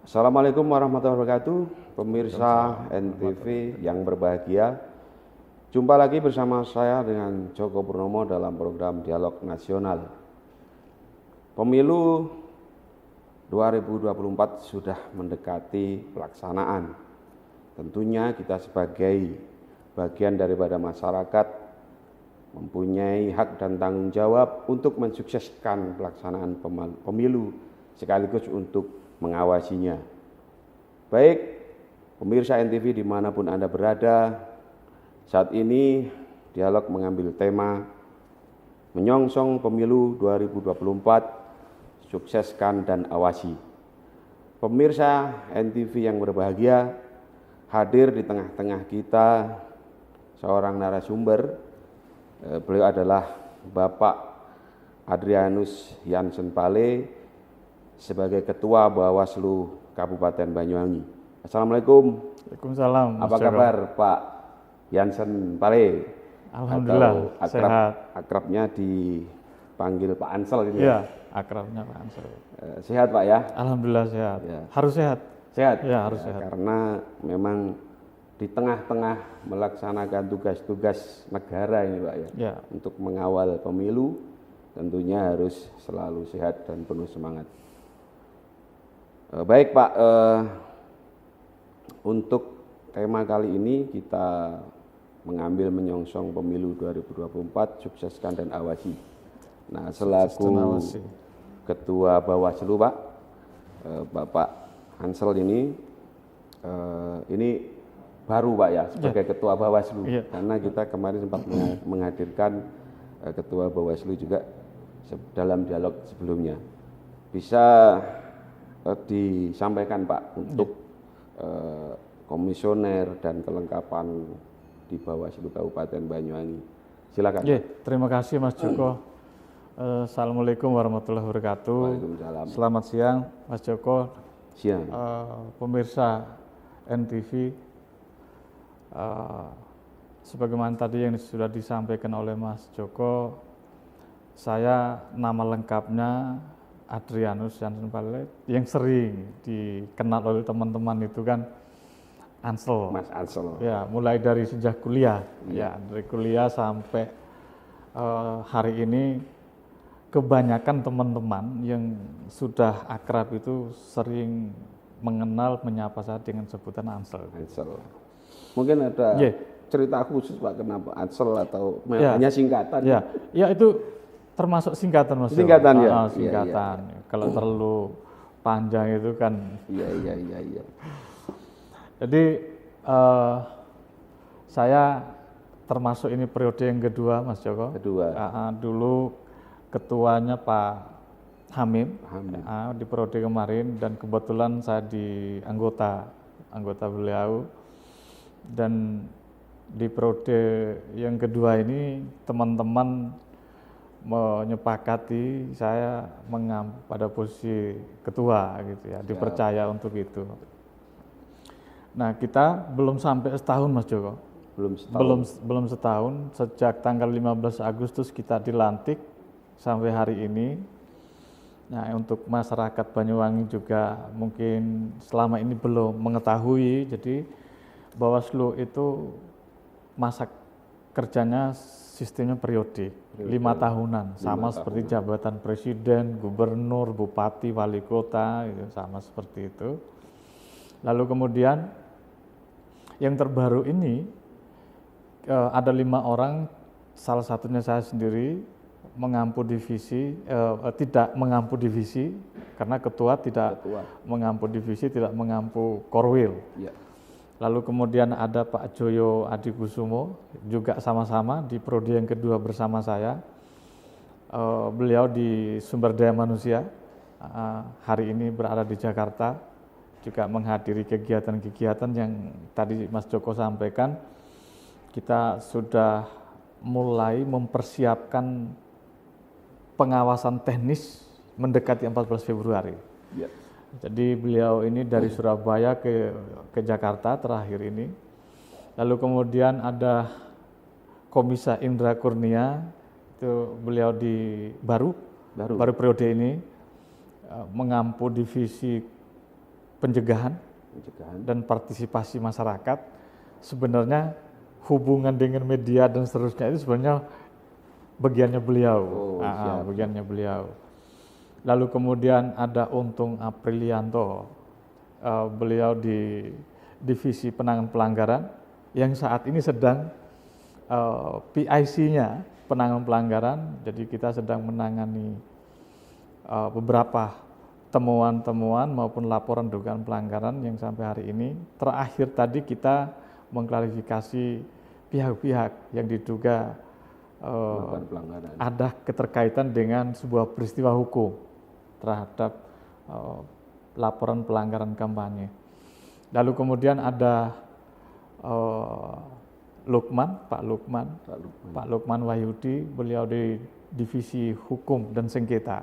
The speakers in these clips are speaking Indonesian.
Assalamualaikum warahmatullahi wabarakatuh, pemirsa NTV yang berbahagia. Jumpa lagi bersama saya dengan Joko Purnomo dalam program Dialog Nasional. Pemilu 2024 sudah mendekati pelaksanaan. Tentunya kita sebagai bagian daripada masyarakat mempunyai hak dan tanggung jawab untuk mensukseskan pelaksanaan pemilu sekaligus untuk mengawasinya. Baik, pemirsa NTV dimanapun Anda berada, saat ini Dialog mengambil tema menyongsong pemilu 2024, sukseskan dan awasi. Pemirsa NTV yang berbahagia, hadir di tengah-tengah kita seorang narasumber. Beliau adalah Bapak Adrianus Jansen Pale sebagai Ketua Bawaslu Kabupaten Banyuwangi. Assalamualaikum. Waalaikumsalam. Apa kabar Pak Jansen Pale? Alhamdulillah sehat. Akrabnya dipanggil Pak Ansel gitu ya? Akrabnya Pak Ansel. Sehat Pak ya? Alhamdulillah sehat. Ya. Harus sehat. Sehat? Ya harus sehat. Karena memang di tengah-tengah melaksanakan tugas-tugas negara ini Pak ya. Untuk mengawal pemilu tentunya harus selalu sehat dan penuh semangat. Baik Pak, untuk tema kali ini kita mengambil menyongsong pemilu 2024, sukseskan dan awasi. Nah, selaku Ketua Bawaslu Pak, Bapak Ansel ini baru Pak ya sebagai Ketua Bawaslu, karena kita kemarin sempat menghadirkan Ketua Bawaslu juga dalam dialog sebelumnya. Bisa disampaikan Pak untuk komisioner dan kelengkapan di Bawaslu Kabupaten Banyuwangi. Silakan. Terima kasih Mas Joko. Assalamualaikum warahmatullahi wabarakatuh. Waalaikumsalam. Selamat siang Mas Joko. Siang. Pemirsa NTV, sebagaimana tadi yang sudah disampaikan oleh Mas Joko, saya nama lengkapnya Adrianus Jansen Pale, yang sering dikenal oleh teman-teman itu kan Ansel. Mas Ansel. Ya, mulai dari sejak kuliah. Ya, dari kuliah sampai hari ini kebanyakan teman-teman yang sudah akrab itu sering mengenal, menyapa saya dengan sebutan Ansel. Ansel. Mungkin ada cerita khusus Pak kenapa Ansel atau hanya singkatan? Ya itu termasuk singkatan Mas. Singkatan ya. Singkatan. Kalau terlalu panjang itu kan. Iya. Jadi saya termasuk ini periode yang kedua Mas Joko. Kedua. Dulu ketuanya Pak Hamim. Di periode kemarin, dan kebetulan saya di anggota beliau, dan di periode yang kedua ini teman-teman menyepakati saya pada posisi ketua gitu ya. Dipercaya untuk itu. Nah, kita belum sampai setahun Mas Joko. Belum setahun sejak tanggal 15 Agustus kita dilantik sampai hari ini. Nah, untuk masyarakat Banyuwangi juga mungkin selama ini belum mengetahui, jadi Bawaslu itu masa kerjanya sistemnya periodik, 5 tahunan, sama seperti jabatan presiden, gubernur, bupati, wali kota, itu sama seperti itu. Lalu kemudian yang terbaru ini ada 5 orang, salah satunya saya sendiri mengampu divisi, tidak mengampu divisi karena ketua tidak mengampu divisi, tidak mengampu korwil. Lalu kemudian ada Pak Joyo Adikusumo, juga sama-sama di prodi yang kedua bersama saya. Beliau di sumber daya manusia, hari ini berada di Jakarta, juga menghadiri kegiatan-kegiatan yang tadi Mas Joko sampaikan. Kita sudah mulai mempersiapkan pengawasan teknis mendekati 14 Februari. Jadi beliau ini dari Surabaya ke Jakarta terakhir ini. Lalu kemudian ada Komisa Indra Kurnia, itu beliau baru periode ini mengampu divisi pencegahan dan partisipasi masyarakat, sebenarnya hubungan dengan media dan seterusnya itu sebenarnya bagiannya beliau. Bagiannya beliau. Lalu kemudian ada Untung Aprilianto, beliau di divisi penanganan pelanggaran yang saat ini sedang PIC-nya penanganan pelanggaran. Jadi kita sedang menangani beberapa temuan-temuan maupun laporan dugaan pelanggaran yang sampai hari ini. Terakhir tadi kita mengklarifikasi pihak-pihak yang diduga ada keterkaitan dengan sebuah peristiwa hukum terhadap laporan pelanggaran kampanye. Lalu kemudian ada Pak Lukman Wahyudi, beliau di divisi hukum dan sengketa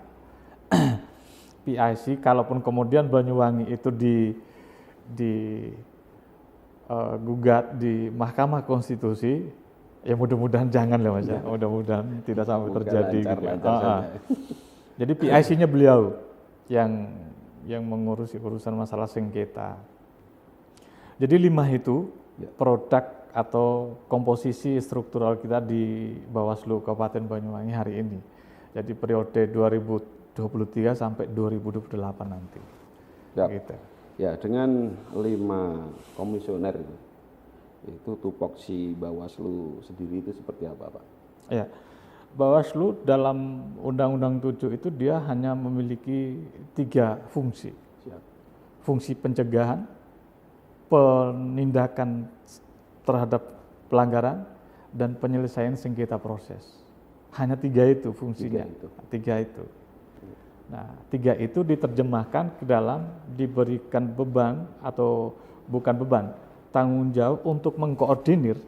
PIC. Kalaupun kemudian Banyuwangi itu gugat di Mahkamah Konstitusi, ya mudah-mudahan jangan lah Mas ya, mudah-mudahan tidak sampai terjadi. Jadi PIC-nya beliau yang mengurusi urusan masalah sengketa. Jadi 5 itu produk atau komposisi struktural kita di Bawaslu Kabupaten Banyuwangi hari ini. Jadi periode 2023 sampai 2028 nanti. Ya, gitu. Ya, dengan 5 komisioner itu tupoksi Bawaslu sendiri itu seperti apa, Pak? Ya, Bawaslu dalam Undang-Undang 7 itu dia hanya memiliki 3 fungsi. Fungsi pencegahan, penindakan terhadap pelanggaran, dan penyelesaian sengketa proses. Hanya 3 itu fungsinya. 3 itu. Nah, 3 itu diterjemahkan ke dalam diberikan beban atau bukan beban, tanggung jawab untuk mengkoordinir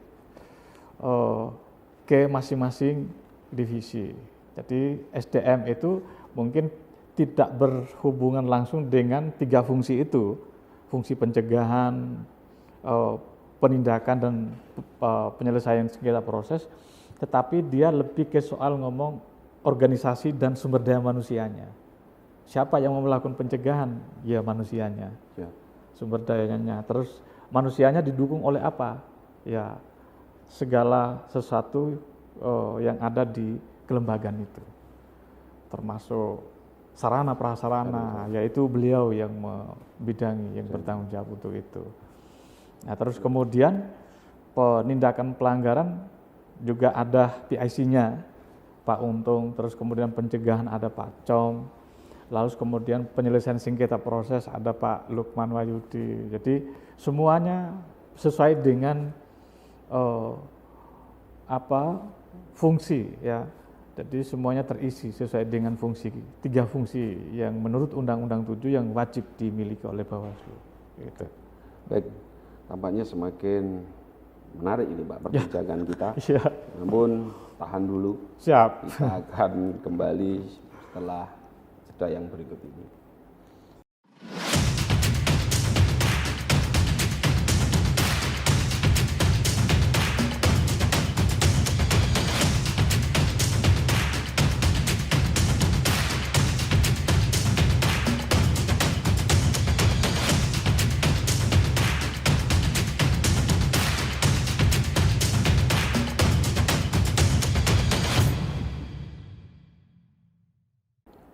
ke masing-masing divisi. Jadi SDM itu mungkin tidak berhubungan langsung dengan 3 fungsi itu, fungsi pencegahan, penindakan dan penyelesaian sengketa proses, tetapi dia lebih ke soal ngomong organisasi dan sumber daya manusianya. Siapa yang mau melakukan pencegahan? Ya manusianya, sumber dayanya. Terus manusianya didukung oleh apa? Ya segala sesuatu yang ada di kelembagaan itu, termasuk sarana prasarana, yaitu beliau yang membidangi, yang bertanggung jawab untuk itu. Nah, terus kemudian penindakan pelanggaran juga ada PIC-nya Pak Untung, terus kemudian pencegahan ada Pak Com, lalu kemudian penyelesaian sengketa proses ada Pak Lukman Wahyudi. Jadi semuanya sesuai dengan fungsi ya. Jadi semuanya terisi sesuai dengan fungsi, 3 fungsi yang menurut Undang-Undang 7 yang wajib dimiliki oleh Bawaslu. Gitu. Baik, tampaknya semakin menarik ini Pak perbincangan kita. Ya. Namun tahan dulu. Siap. Kita akan kembali setelah jeda yang berikut ini.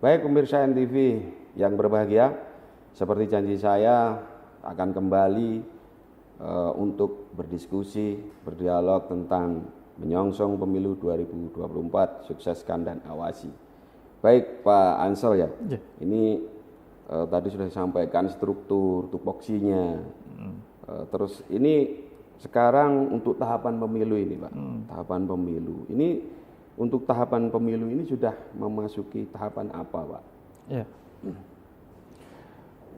Baik pemirsa NTV yang berbahagia, seperti janji saya akan kembali untuk berdiskusi, berdialog tentang menyongsong pemilu 2024, sukseskan dan awasi. Baik Pak Ansel ya, ini tadi sudah disampaikan struktur, tupoksinya, terus ini sekarang untuk tahapan pemilu ini Pak, tahapan pemilu ini. Untuk tahapan pemilu ini sudah memasuki tahapan apa, Pak? Ya.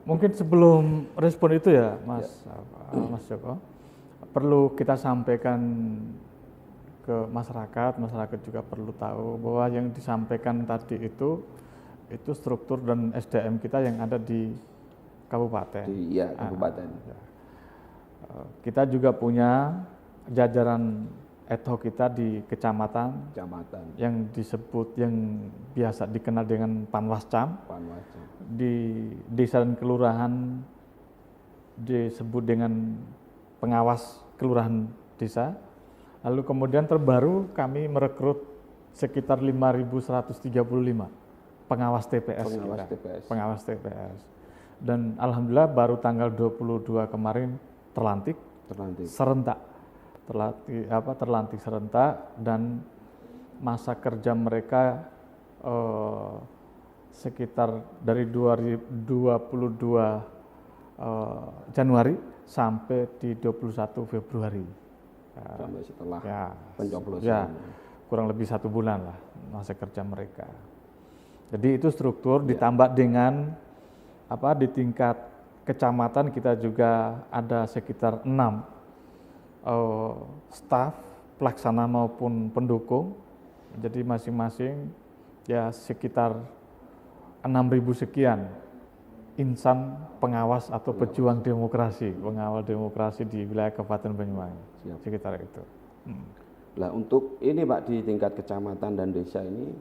Mungkin sebelum respon itu ya, Mas Joko, perlu kita sampaikan ke masyarakat juga perlu tahu bahwa yang disampaikan tadi itu struktur dan SDM kita yang ada di kabupaten. Iya, kabupaten. Kita juga punya jajaran ad hoc kita di kecamatan yang disebut, yang biasa dikenal dengan Panwascam. Di desa dan kelurahan disebut dengan pengawas kelurahan desa. Lalu kemudian terbaru kami merekrut sekitar 5.135 pengawas TPS. Pengawas TPS. Dan alhamdulillah baru tanggal 22 kemarin terlantik. Serentak. Terlantik serentak, dan masa kerja mereka sekitar dari 2022 Januari sampai di 21 Februari. Sampai setelah pencoblosan. Ya, kurang lebih 1 bulan lah masa kerja mereka. Jadi itu struktur ditambah dengan di tingkat kecamatan kita juga ada sekitar 6 staf pelaksana maupun pendukung. Jadi masing-masing ya sekitar 6.000 sekian insan pengawas atau pejuang demokrasi, pengawal demokrasi di wilayah Kabupaten Banyuwangi. Sekitar itu. Nah, untuk ini Pak, di tingkat kecamatan dan desa ini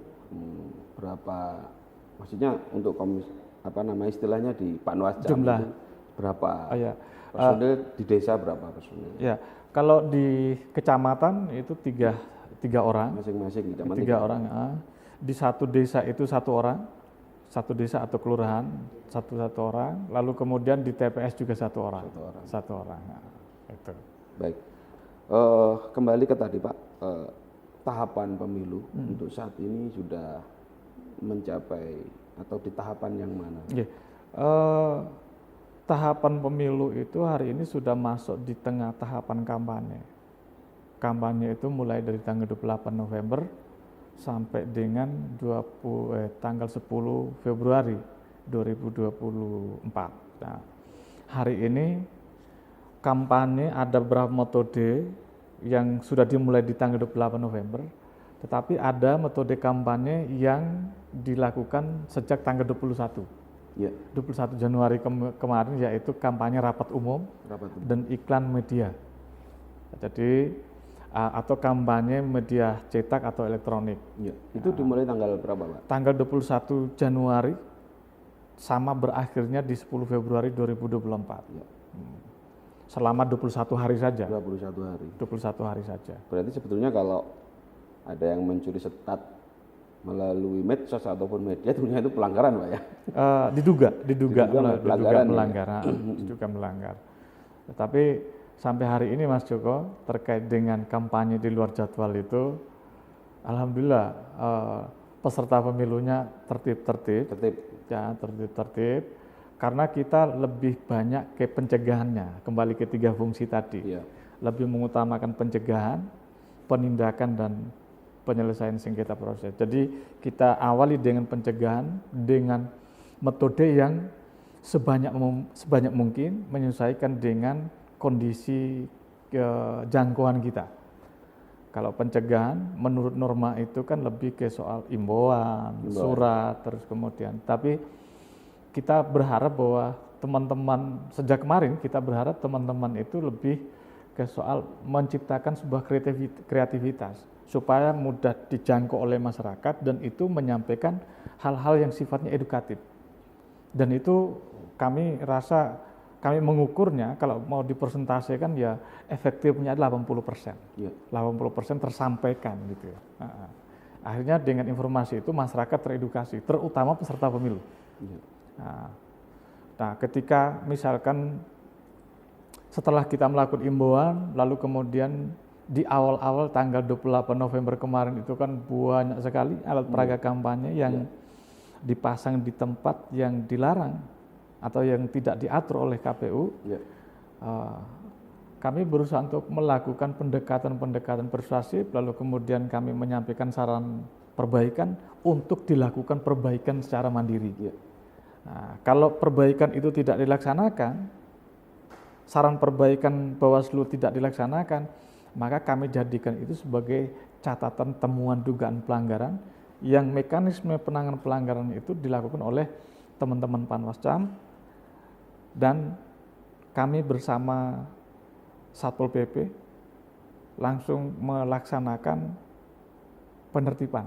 berapa, maksudnya untuk istilahnya di Panwascam jumlah berapa personil, di desa berapa personil? Ya, kalau di kecamatan itu tiga orang. Masing-masing kecamatan 3 orang. Di satu desa itu 1 orang. Satu desa atau kelurahan satu orang, lalu kemudian di TPS juga 1 orang. Satu orang. Nah, itu. Baik. Kembali ke tadi Pak, tahapan pemilu untuk saat ini sudah mencapai atau di tahapan yang mana? Tahapan pemilu itu hari ini sudah masuk di tengah tahapan kampanye. Kampanye itu mulai dari tanggal 28 November sampai dengan tanggal 10 Februari 2024. Nah, hari ini kampanye ada beberapa metode yang sudah dimulai di tanggal 28 November, tetapi ada metode kampanye yang dilakukan sejak tanggal 21 Januari kemarin, yaitu kampanye rapat umum dan iklan media. Jadi atau kampanye media cetak atau elektronik. Itu dimulai tanggal berapa Pak? Tanggal 21 Januari sama berakhirnya di 10 Februari 2024. Selama 21 hari saja. 21 hari. 21 hari saja. Berarti sebetulnya kalau ada yang mencuri setat melalui medsos ataupun media, tentunya itu pelanggaran Pak ya? Diduga melanggar. Tetapi sampai hari ini Mas Joko, terkait dengan kampanye di luar jadwal itu, alhamdulillah peserta pemilunya tertib, karena kita lebih banyak ke pencegahannya, kembali ke 3 fungsi tadi, lebih mengutamakan pencegahan, penindakan dan penyelesaian sengketa proses. Jadi kita awali dengan pencegahan dengan metode yang sebanyak mungkin menyesuaikan dengan kondisi jangkauan kita. Kalau pencegahan menurut norma itu kan lebih ke soal imbauan, surat, terus kemudian. Tapi kita berharap bahwa teman-teman, sejak kemarin kita berharap teman-teman itu lebih ke soal menciptakan sebuah kreativitas supaya mudah dijangkau oleh masyarakat dan itu menyampaikan hal-hal yang sifatnya edukatif. Dan itu kami rasa, kami mengukurnya kalau mau dipresentasikan ya efektifnya 80%. 80% tersampaikan gitu ya. Akhirnya dengan informasi itu masyarakat teredukasi, terutama peserta pemilu. Nah, ketika misalkan setelah kita melakukan imbauan, lalu kemudian di awal-awal tanggal 28 November kemarin itu kan banyak sekali alat peraga kampanye yang dipasang di tempat yang dilarang atau yang tidak diatur oleh KPU. Kami berusaha untuk melakukan pendekatan persuasif, lalu kemudian kami menyampaikan saran perbaikan untuk dilakukan perbaikan secara mandiri. Nah, kalau perbaikan itu tidak dilaksanakan, saran perbaikan Bawaslu tidak dilaksanakan, maka kami jadikan itu sebagai catatan temuan dugaan pelanggaran yang mekanisme penanganan pelanggaran itu dilakukan oleh teman-teman Panwascam, dan kami bersama Satpol PP langsung melaksanakan penertiban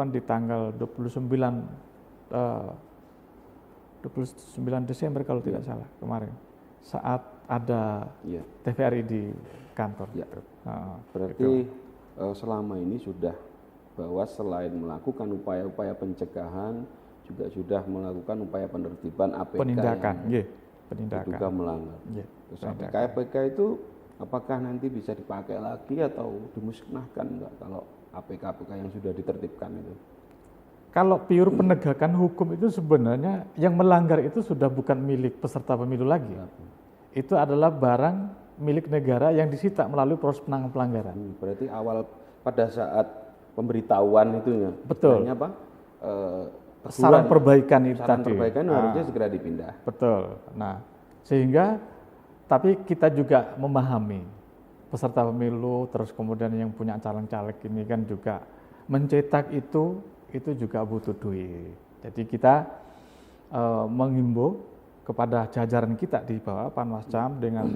di tanggal 29 29 Desember kalau tidak salah kemarin, saat ada TVRI di kantor. Berarti selama ini sudah bahwa selain melakukan upaya-upaya pencegahan, juga sudah melakukan upaya penertiban APK penindakan, yang diduga melanggar. Terus APK itu apakah nanti bisa dipakai lagi atau dimusnahkan enggak kalau APK yang sudah ditertibkan itu? Kalau pure penegakan hukum itu sebenarnya yang melanggar itu sudah bukan milik peserta pemilu lagi. Itu adalah barang milik negara yang disita melalui proses penanganan pelanggaran. Berarti awal pada saat pemberitahuan itu ya. Betul. Apa? Saran perbaikan itu saran tadi. Perbaikan harusnya segera dipindah. Betul. Nah, sehingga tapi kita juga memahami peserta pemilu terus kemudian yang punya caleg-caleg ini kan juga mencetak itu juga butuh duit. Jadi kita menghimbau kepada jajaran kita di bawah Panwascam dengan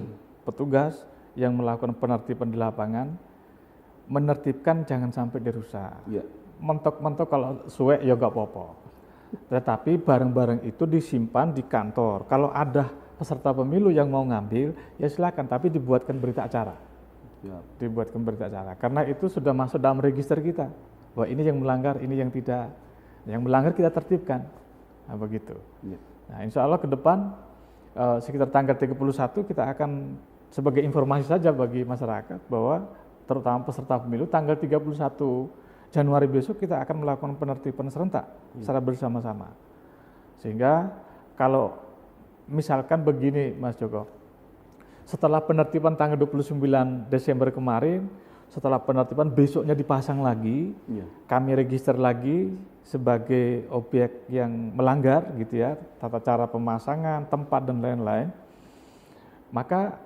petugas yang melakukan penertiban di lapangan, menertibkan jangan sampai dirusak. Mentok-mentok kalau suwe ya gak apa-apa. Tetapi barang-barang itu disimpan di kantor. Kalau ada peserta pemilu yang mau ngambil, ya silakan, tapi dibuatkan berita acara. Dibuatkan berita acara. Karena itu sudah masuk dalam register kita. Bahwa ini yang melanggar, ini yang tidak. Yang melanggar kita tertibkan. Nah, begitu. Nah, insya Allah ke depan sekitar tanggal 31 kita akan sebagai informasi saja bagi masyarakat bahwa terutama peserta pemilu tanggal 31 Januari besok kita akan melakukan penertiban serentak secara bersama-sama. Sehingga kalau misalkan begini Mas Joko, setelah penertiban tanggal 29 Desember kemarin, setelah penertiban besoknya dipasang lagi, kami register lagi sebagai objek yang melanggar gitu ya, tata cara pemasangan, tempat dan lain-lain, maka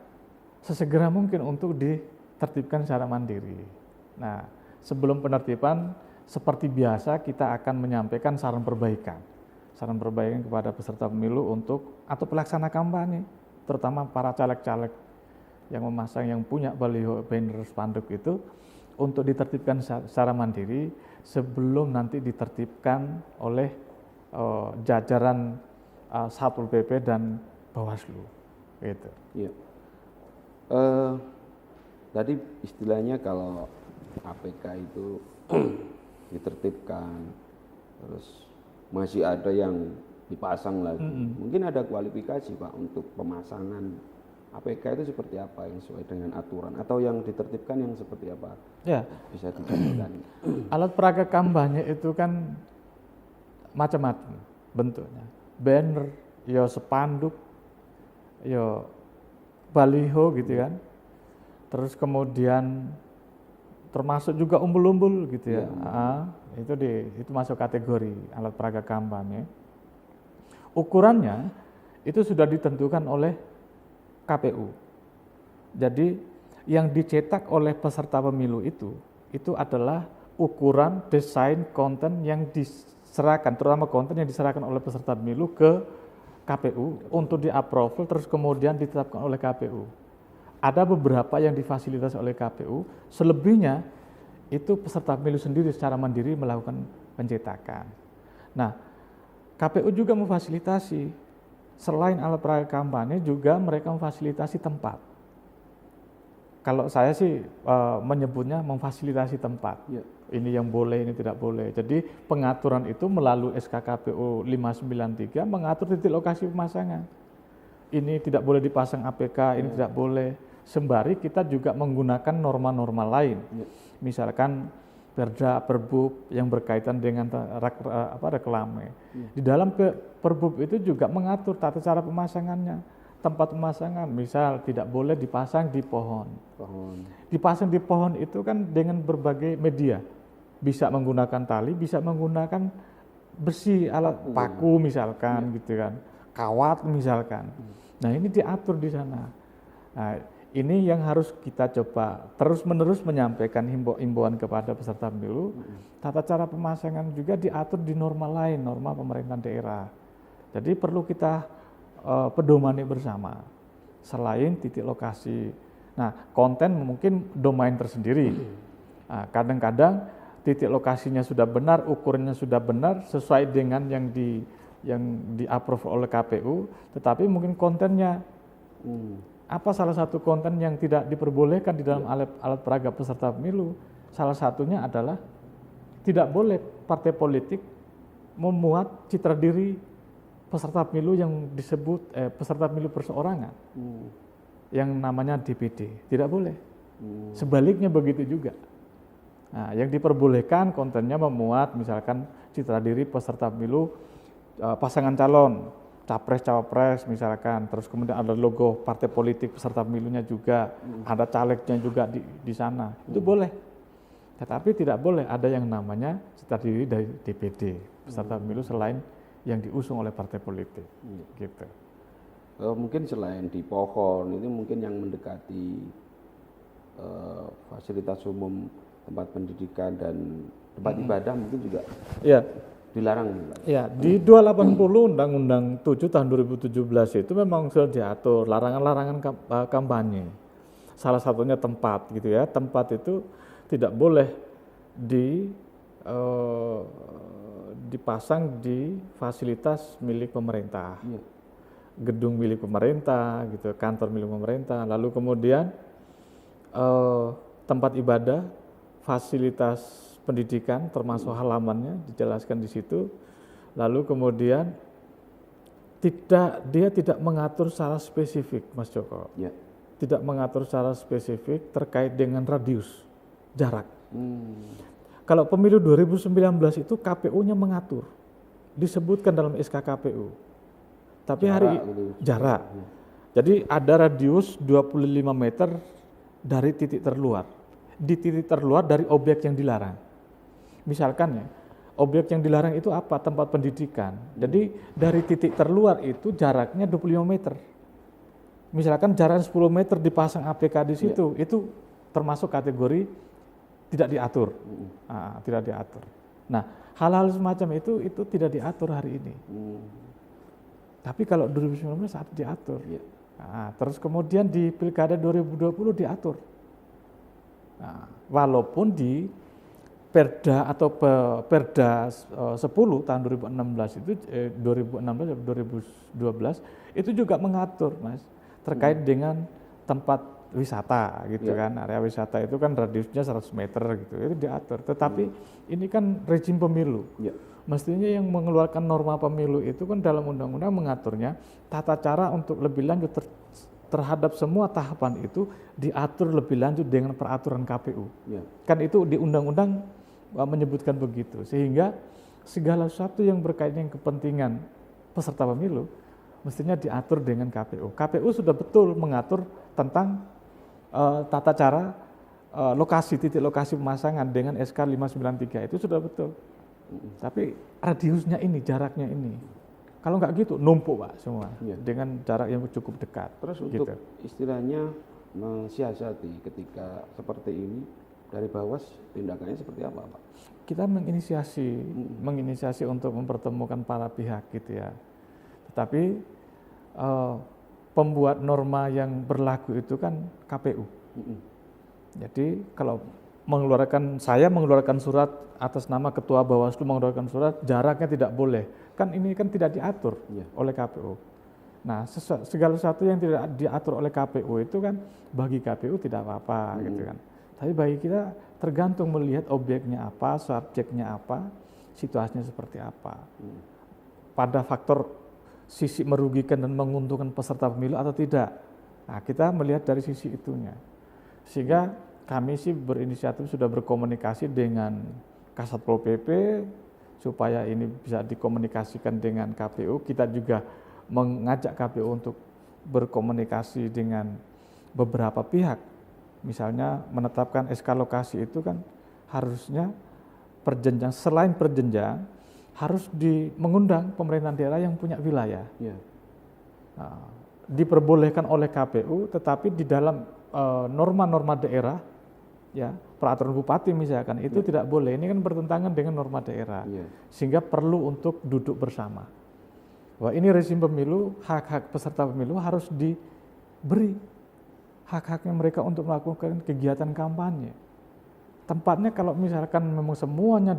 sesegera mungkin untuk ditertibkan secara mandiri. Nah, sebelum penertiban seperti biasa kita akan menyampaikan saran perbaikan kepada peserta pemilu untuk atau pelaksana kampanye, terutama para caleg-caleg yang memasang, yang punya baliho, banner, spanduk itu untuk ditertibkan secara mandiri sebelum nanti ditertibkan oleh jajaran Satpol PP dan Bawaslu. Gitu. Iya. Tadi istilahnya kalau APK itu ditertibkan, terus masih ada yang dipasang lagi. Mungkin ada kualifikasi Pak untuk pemasangan APK itu seperti apa yang sesuai dengan aturan atau yang ditertibkan yang seperti apa? Ya. Bisa dijelaskan. Alat peraga kampanye itu kan macam-macam bentuknya. Banner, ya spanduk, ya baliho gitu kan. Terus kemudian termasuk juga umbul-umbul gitu ya. Itu masuk kategori alat peraga kampanye. Ukurannya itu sudah ditentukan oleh KPU. Jadi yang dicetak oleh peserta pemilu itu adalah ukuran desain konten yang diserahkan, terutama konten yang diserahkan oleh peserta pemilu ke KPU untuk di-approval terus kemudian ditetapkan oleh KPU. Ada beberapa yang difasilitasi oleh KPU, selebihnya itu peserta pemilu sendiri secara mandiri melakukan pencetakan. Nah, KPU juga memfasilitasi, selain alat peraga kampanye juga mereka memfasilitasi tempat. Kalau saya sih menyebutnya memfasilitasi tempat. Ini yang boleh, ini tidak boleh. Jadi pengaturan itu melalui SK KPU 593 mengatur titik lokasi pemasangan. Ini tidak boleh dipasang APK, ini tidak boleh. Sembari kita juga menggunakan norma-norma lain. Misalkan Perda, Perbub yang berkaitan dengan reklame. Di dalam Perbub itu juga mengatur tata cara pemasangannya, tempat pemasangan. Misal tidak boleh dipasang di pohon. Dipasang di pohon itu kan dengan berbagai media. Bisa menggunakan tali, bisa menggunakan besi, alat paku misalkan gitu kan, kawat misalkan. Nah, ini diatur di sana. Nah, ini yang harus kita coba terus-menerus menyampaikan himbauan kepada peserta pemilu. Tata cara pemasangan juga diatur di norma lain, norma pemerintahan daerah. Jadi perlu kita pedomani bersama. Selain titik lokasi, nah konten mungkin domain tersendiri. Nah, kadang-kadang titik lokasinya sudah benar, ukurannya sudah benar, sesuai dengan yang yang di-approve oleh KPU, tetapi mungkin kontennya apa salah satu konten yang tidak diperbolehkan di dalam alat peraga peserta pemilu? Salah satunya adalah tidak boleh partai politik memuat citra diri peserta pemilu yang disebut peserta pemilu perseorangan, yang namanya DPD, tidak boleh. Sebaliknya begitu juga. Nah, yang diperbolehkan kontennya memuat misalkan citra diri peserta pemilu pasangan calon, capres cawapres misalkan, terus kemudian ada logo partai politik peserta pemilunya juga, ada calegnya juga di sana, itu boleh. Tetapi tidak boleh ada yang namanya citra diri dari DPD peserta pemilu selain yang diusung oleh partai politik, gitu. Mungkin selain di pohon itu mungkin yang mendekati fasilitas umum, tempat pendidikan dan tempat ibadah mungkin juga dilarang. Ya, di 280 Undang-Undang 7 tahun 2017 itu memang sudah diatur larangan-larangan kampanye. Salah satunya tempat, gitu ya. Tempat itu tidak boleh dipasang di fasilitas milik pemerintah, gedung milik pemerintah, gitu, kantor milik pemerintah. Lalu kemudian tempat ibadah, fasilitas pendidikan, termasuk halamannya dijelaskan di situ. Lalu kemudian dia tidak mengatur secara spesifik, Mas Joko. Tidak mengatur secara spesifik terkait dengan radius, jarak. Kalau pemilu 2019 itu KPU-nya mengatur, disebutkan dalam SK KPU. Tapi jarak. Jadi ada radius 25 meter dari titik terluar. Di titik terluar dari objek yang dilarang. Misalkan ya, objek yang dilarang itu apa? Tempat pendidikan. Jadi dari titik terluar itu jaraknya 25 meter. Misalkan jarak 10 meter dipasang APK di situ, itu termasuk kategori tidak diatur. Tidak diatur. Nah, hal-hal semacam itu tidak diatur hari ini. Tapi kalau 2019 saat diatur. Nah, terus kemudian di Pilkada 2020 diatur. Nah, walaupun di Perda atau Perda 10 tahun 2016 itu 2012 itu juga mengatur, Mas, terkait dengan tempat wisata gitu kan. Area wisata itu kan radiusnya 100 meter gitu, itu diatur. Tetapi ini kan rezim pemilu. Mestinya yang mengeluarkan norma pemilu itu kan dalam undang-undang mengaturnya tata cara untuk lebih lanjut terhadap semua tahapan itu diatur lebih lanjut dengan peraturan KPU. Kan itu di undang-undang menyebutkan begitu, sehingga segala sesuatu yang berkaitan dengan kepentingan peserta pemilu mestinya diatur dengan KPU. KPU sudah betul mengatur tentang tata cara titik lokasi pemasangan dengan SK 593 itu sudah betul. Tapi radiusnya ini, jaraknya ini. Kalau nggak gitu, numpuk Pak semua dengan jarak yang cukup dekat. Terus untuk istilahnya mensiasati ketika seperti ini, dari Bawas tindakannya seperti apa Pak? Kita menginisiasi untuk mempertemukan para pihak gitu ya. Tetapi pembuat norma yang berlaku itu kan KPU. Jadi kalau saya mengeluarkan surat atas nama Ketua Bawaslu mengeluarkan surat, jaraknya tidak boleh. Kan ini kan tidak diatur oleh KPU. Nah, segala sesuatu yang tidak diatur oleh KPU itu kan bagi KPU tidak apa-apa gitu kan. Tapi bagi kita tergantung melihat objeknya apa, subjeknya apa, situasinya seperti apa. Pada faktor sisi merugikan dan menguntungkan peserta pemilu atau tidak. Nah, kita melihat dari sisi itunya. Sehingga kami sih berinisiatif sudah berkomunikasi dengan Kasatpol PP supaya ini bisa dikomunikasikan dengan KPU. Kita juga mengajak KPU untuk berkomunikasi dengan beberapa pihak. Misalnya menetapkan SK lokasi itu kan harusnya perjenjang, selain perjenjang harus mengundang pemerintahan daerah yang punya wilayah. Nah, diperbolehkan oleh KPU, tetapi di dalam norma-norma daerah, ya peraturan bupati misalkan itu tidak boleh. Ini kan bertentangan dengan norma daerah, sehingga perlu untuk duduk bersama. Wah, ini rezim pemilu, hak-hak peserta pemilu harus diberi hak-haknya mereka untuk melakukan kegiatan kampanye. Tempatnya kalau misalkan memang semuanya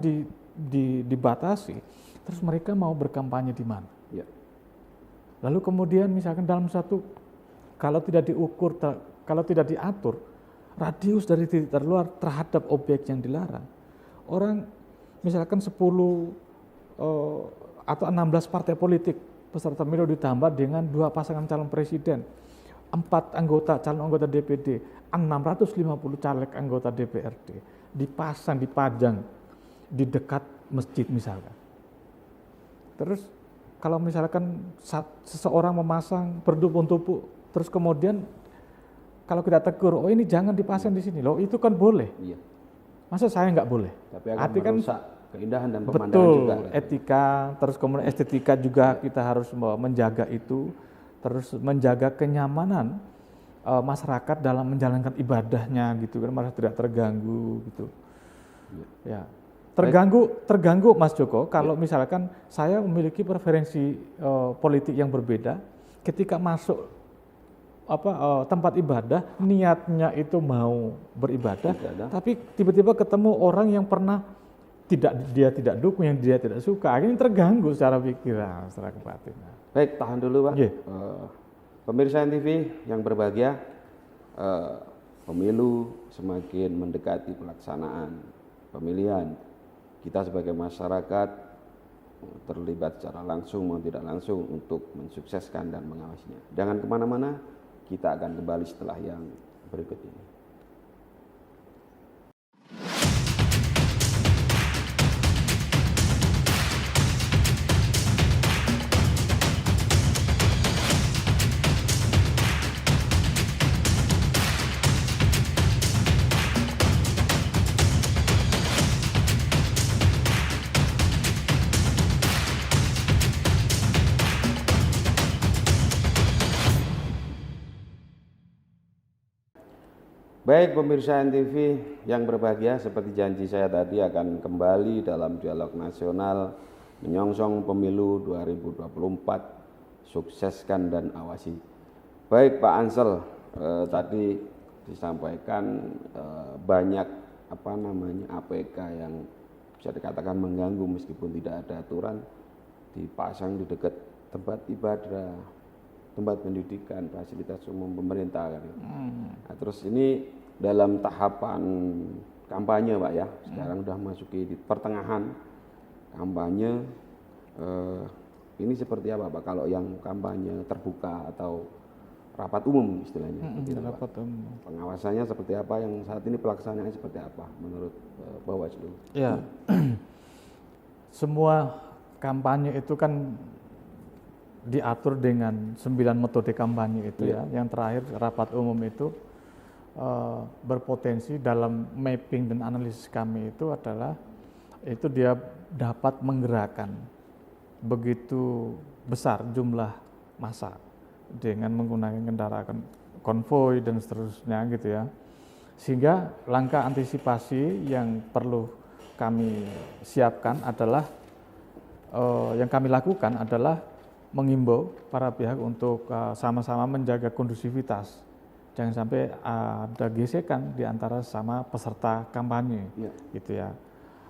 dibatasi, Terus mereka mau berkampanye di mana? Ya. Lalu kemudian misalkan dalam satu, kalau tidak diukur, kalau tidak diatur, radius dari titik terluar terhadap objek yang dilarang, orang misalkan 10 atau 16 partai politik peserta pemilu ditambah dengan 2 pasangan calon presiden, 4 calon anggota DPD, 650 caleg anggota DPRD dipajang di dekat masjid misalkan. Terus kalau misalkan seseorang memasang bertumpuk-tumpuk, terus kemudian kalau kita tegur, oh ini jangan dipasang di sini, loh itu kan boleh. Iya. Masa saya nggak boleh? Tapi akan merusak keindahan dan pemandangan betul, juga. Etika, terus kemudian estetika juga kita harus menjaga itu, terus menjaga kenyamanan masyarakat dalam menjalankan ibadahnya gitu kan, merasa tidak terganggu gitu. Ya. Terganggu Mas Joko kalau misalkan saya memiliki preferensi politik yang berbeda, ketika masuk tempat ibadah niatnya itu mau beribadah, tapi tiba-tiba ketemu orang yang pernah dia tidak dukung, yang dia tidak suka, akhirnya terganggu secara pikiran, secara kebatinan. Baik, tahan dulu Pak. Yeah. Pemirsa NTV yang berbahagia, pemilu semakin mendekati pelaksanaan pemilihan. Kita sebagai masyarakat terlibat secara langsung maupun tidak langsung untuk mensukseskan dan mengawasinya. Jangan kemana-mana, kita akan kembali setelah yang berikut ini. Baik pemirsa NTV yang berbahagia, seperti janji saya tadi akan kembali dalam dialog nasional menyongsong pemilu 2024, sukseskan dan awasi. Baik Pak Ansel, tadi disampaikan banyak APK yang bisa dikatakan mengganggu meskipun tidak ada aturan, dipasang di dekat tempat ibadah, tempat pendidikan, fasilitas umum pemerintah kan. Nah, terus ini dalam tahapan kampanye Pak ya, sekarang sudah masuki di pertengahan kampanye, ini seperti apa Pak kalau yang kampanye terbuka atau rapat umum istilahnya? Rapat umum. Pengawasannya seperti apa, yang saat ini pelaksanaannya seperti apa menurut Bawaslu? Ya, semua kampanye itu kan diatur dengan 9 metode kampanye itu ya. Yang terakhir rapat umum itu berpotensi dalam mapping dan analisis kami itu adalah itu dia dapat menggerakkan begitu besar jumlah massa dengan menggunakan kendaraan konvoi dan seterusnya gitu ya. Sehingga langkah antisipasi yang perlu kami siapkan adalah yang kami lakukan adalah mengimbau para pihak untuk sama-sama menjaga kondusivitas. Jangan sampai ada gesekan di antara sama peserta kampanye, gitu ya.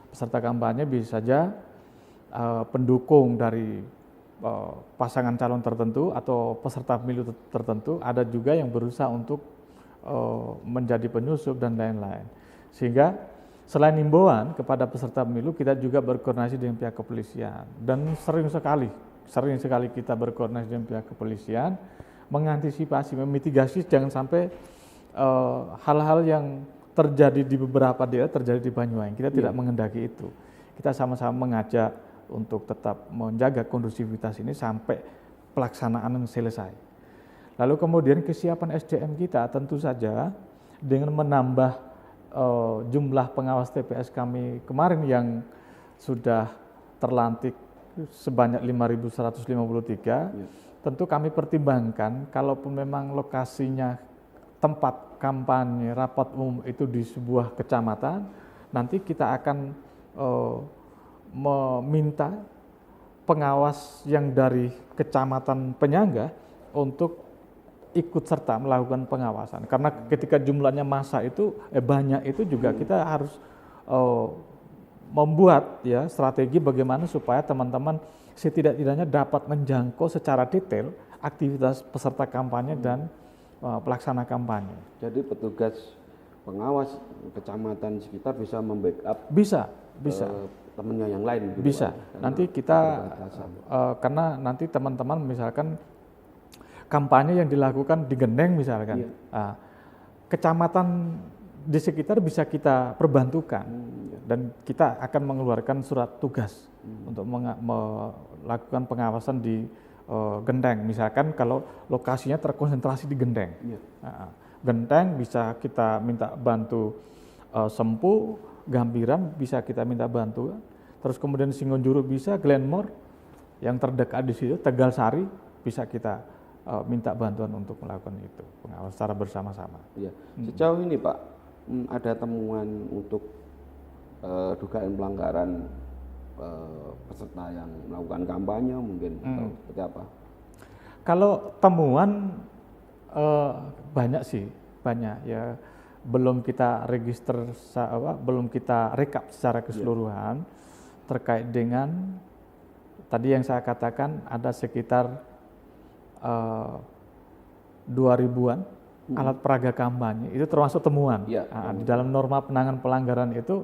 Peserta kampanye bisa saja pendukung dari pasangan calon tertentu atau peserta pemilu tertentu, ada juga yang berusaha untuk menjadi penyusup dan lain-lain. Sehingga selain himbauan kepada peserta pemilu, kita juga berkoordinasi dengan pihak kepolisian, dan sering sekali kita berkoordinasi dengan pihak kepolisian, mengantisipasi, memitigasi jangan sampai hal-hal yang terjadi di beberapa daerah terjadi di Banyuwangi. Kita tidak menghendaki itu. Kita sama-sama mengajak untuk tetap menjaga kondusivitas ini sampai pelaksanaan selesai. Lalu kemudian kesiapan SDM kita tentu saja dengan menambah jumlah pengawas TPS kami kemarin yang sudah terlantik sebanyak 5.153, tentu kami pertimbangkan kalaupun memang lokasinya tempat kampanye rapat umum itu di sebuah kecamatan, nanti kita akan meminta pengawas yang dari kecamatan penyangga untuk ikut serta melakukan pengawasan. Karena ketika jumlahnya massa itu banyak itu juga kita harus membuat ya strategi bagaimana supaya teman-teman setidak-tidaknya dapat menjangkau secara detail aktivitas peserta kampanye dan pelaksana kampanye. Jadi petugas pengawas kecamatan sekitar bisa membackup temannya yang lain gitu, bisa Pak. Nanti kita karena nanti teman-teman misalkan kampanye yang dilakukan di Gendeng misalkan, kecamatan di sekitar bisa kita perbantukan dan kita akan mengeluarkan surat tugas untuk melakukan pengawasan di Gendeng, misalkan kalau lokasinya terkonsentrasi di Gendeng. Gendeng bisa kita minta bantu, Sempu, Gambiran bisa kita minta bantu, terus kemudian Singonjuru bisa, Glenmore yang terdekat di situ, Tegal Sari bisa kita minta bantuan untuk melakukan itu, pengawas secara bersama-sama. Ya. Sejauh ini Pak, ada temuan untuk dugaan pelanggaran peserta yang melakukan kampanye mungkin atau seperti apa? Kalau temuan banyak ya, belum kita register, belum kita rekap secara keseluruhan terkait dengan tadi yang saya katakan ada sekitar 2.000-an alat peraga kampanye, itu termasuk temuan. Di dalam norma penanganan pelanggaran itu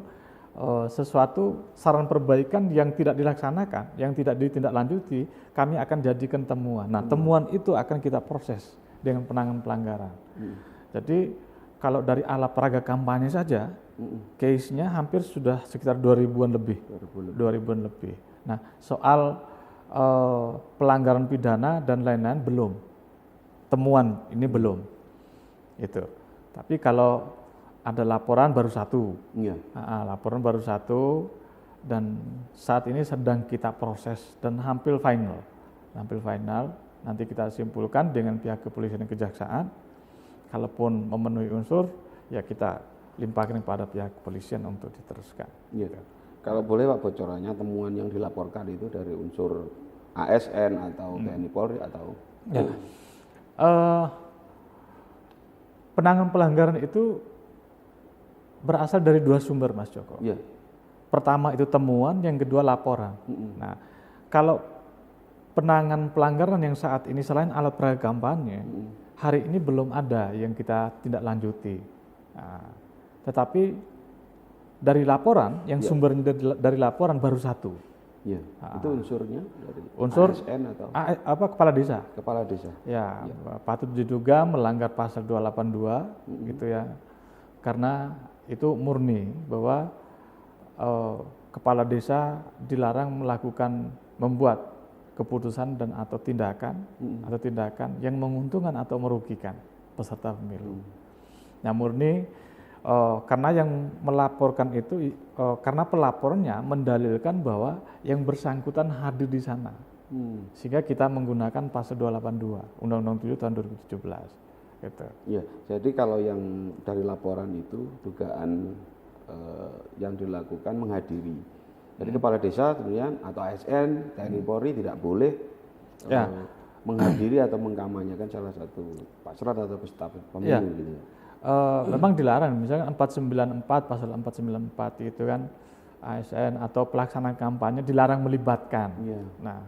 sesuatu saran perbaikan yang tidak dilaksanakan, yang tidak ditindaklanjuti, kami akan jadikan temuan. Nah, temuan itu akan kita proses dengan penanganan pelanggaran. Jadi kalau dari alat peraga kampanye saja, case-nya hampir sudah sekitar 2.000-an lebih. 2.000-an lebih. Nah, soal pelanggaran pidana dan lain-lain belum. Temuan ini belum. Itu. Tapi kalau ada laporan baru satu, laporan baru satu, dan saat ini sedang kita proses dan hampir final. Nanti kita simpulkan dengan pihak kepolisian dan kejaksaan. Kalaupun memenuhi unsur, ya kita limpahkan kepada pihak kepolisian untuk diteruskan. Kalau boleh Pak, bocorannya temuan yang dilaporkan itu dari unsur ASN atau TNI Polri atau? Penanganan pelanggaran itu berasal dari dua sumber, Mas Joko. Pertama itu temuan, yang kedua laporan. Nah, kalau penanganan pelanggaran yang saat ini selain alat peraga kampanye, hari ini belum ada yang kita tindak lanjuti. Tetapi dari laporan, yang sumbernya dari laporan baru satu. Itu unsurnya dari ASN atau kepala desa. Kepala desa. Patut diduga melanggar pasal 282 gitu ya. Karena itu murni bahwa kepala desa dilarang membuat keputusan dan atau tindakan yang menguntungkan atau merugikan peserta pemilu. Nah, murni karena yang melaporkan itu karena pelapornya mendalilkan bahwa yang bersangkutan hadir di sana, sehingga kita menggunakan pasal 282 Undang-Undang 7 tahun 2017. Gitu. Jadi kalau yang dari laporan itu dugaan yang dilakukan menghadiri. Jadi kepala desa kemudian atau ASN, TNI Polri tidak boleh menghadiri atau mengkampanyekan salah satu paslon atau peserta pemilu gitu. Memang dilarang, misalnya 494 pasal 494 itu kan ASN atau pelaksana kampanye dilarang melibatkan. Nah,